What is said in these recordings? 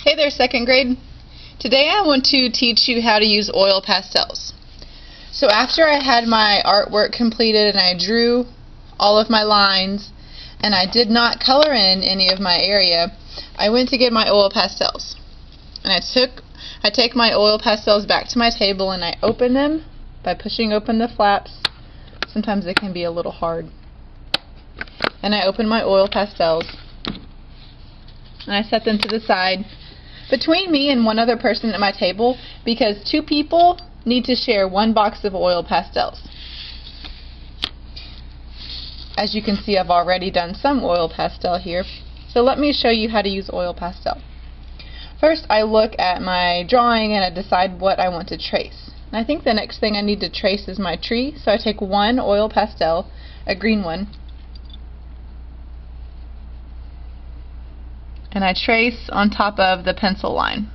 Hey there, second grade. Today I want to teach you how to use oil pastels. So after I had my artwork completed and I drew all of my lines and I did not color in any of my area, I went to get my oil pastels. And I take my oil pastels back to my table and I open them by pushing open the flaps. Sometimes it can be a little hard. And I open my oil pastels and I set them to the side between me and one other person at my table, because two people need to share one box of oil pastels. As you can see, I've already done some oil pastel here, so let me show you how to use oil pastel. First, I look at my drawing and I decide what I want to trace. And I think the next thing I need to trace is my tree, so I take one oil pastel, a green one, and I trace on top of the pencil line.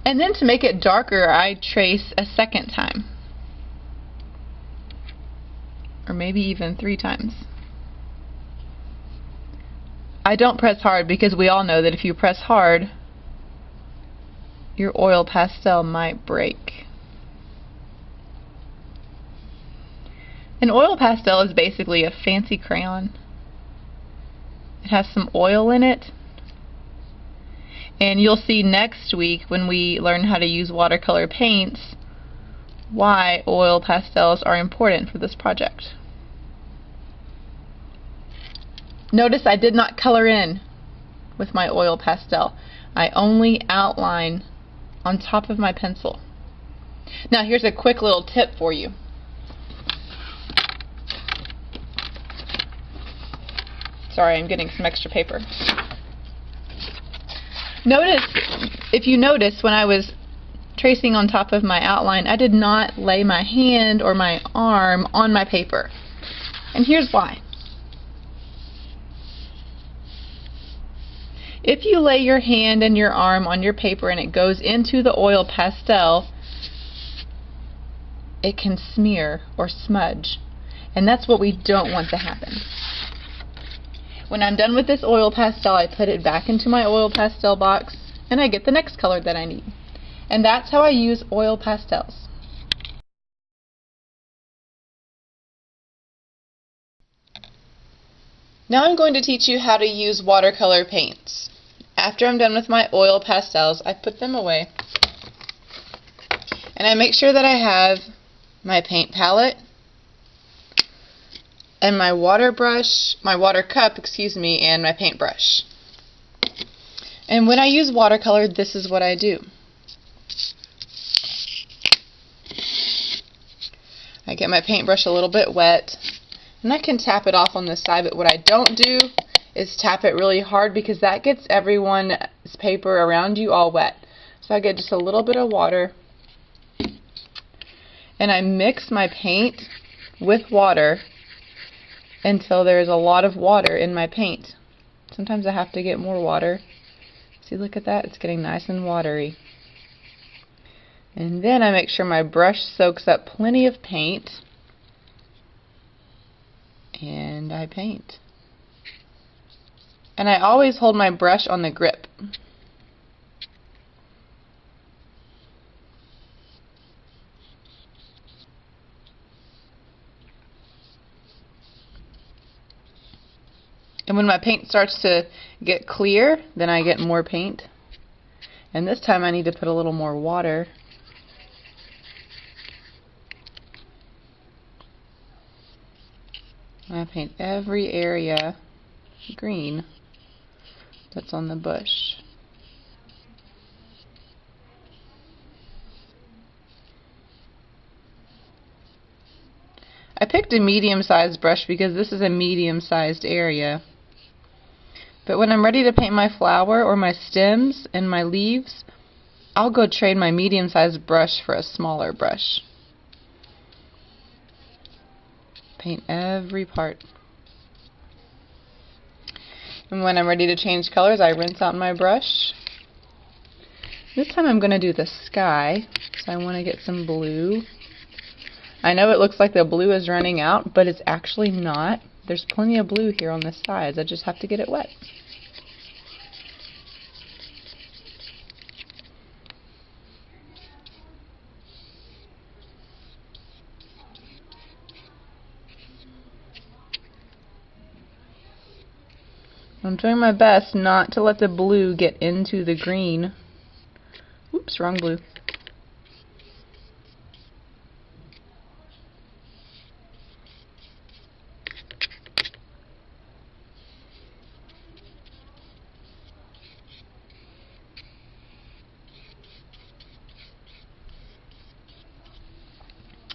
And then to make it darker, I trace a second time. Or maybe even 3 times. I don't press hard because we all know that if you press hard, your oil pastel might break. An oil pastel is basically a fancy crayon. It has some oil in it. And you'll see next week when we learn how to use watercolor paints why oil pastels are important for this project. Notice I did not color in with my oil pastel. I only outline on top of my pencil. Now here's a quick little tip for you. Sorry, I'm getting some extra paper. If you notice, when I was tracing on top of my outline, I did not lay my hand or my arm on my paper. And here's why. If you lay your hand and your arm on your paper and it goes into the oil pastel, it can smear or smudge. And that's what we don't want to happen. When I'm done with this oil pastel, I put it back into my oil pastel box and I get the next color that I need. And that's how I use oil pastels. Now I'm going to teach you how to use watercolor paints. After I'm done with my oil pastels, I put them away and I make sure that I have my paint palette and my water cup, and my paintbrush. And when I use watercolor, this is what I do. I get my paintbrush a little bit wet, and I can tap it off on the side, but what I don't do is tap it really hard because that gets everyone's paper around you all wet. So I get just a little bit of water, and I mix my paint with water until there's a lot of water in my paint. Sometimes I have to get more water. See, look at that, it's getting nice and watery. And then I make sure my brush soaks up plenty of paint, and I paint. And I always hold my brush on the grip. And when my paint starts to get clear, then I get more paint. And this time I need to put a little more water. I paint every area green that's on the bush. I picked a medium-sized brush because this is a medium-sized area. But when I'm ready to paint my flower or my stems and my leaves, I'll go trade my medium-sized brush for a smaller brush. Paint every part. And when I'm ready to change colors, I rinse out my brush. This time I'm going to do the sky, so I want to get some blue. I know it looks like the blue is running out, but it's actually not. There's plenty of blue here on this side. I just have to get it wet. I'm doing my best not to let the blue get into the green. Oops, wrong blue.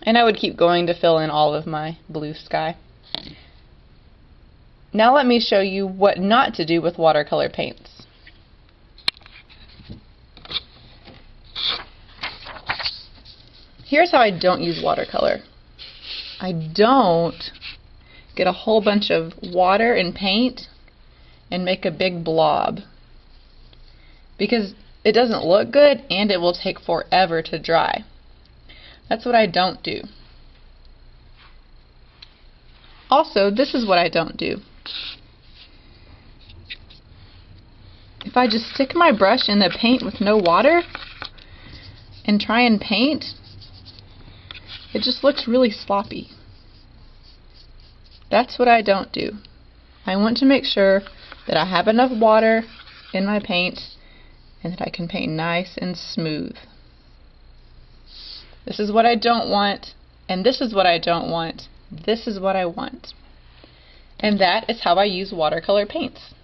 And I would keep going to fill in all of my blue sky. Now let me show you what not to do with watercolor paints. Here's how I don't use watercolor. I don't get a whole bunch of water and paint and make a big blob, because it doesn't look good and it will take forever to dry. That's what I don't do. Also, this is what I don't do. If I just stick my brush in the paint with no water and try and paint, it just looks really sloppy. That's what I don't do. I want to make sure that I have enough water in my paint and that I can paint nice and smooth. This is what I don't want, and this is what I don't want. This is what I want. And that is how I use watercolor paints.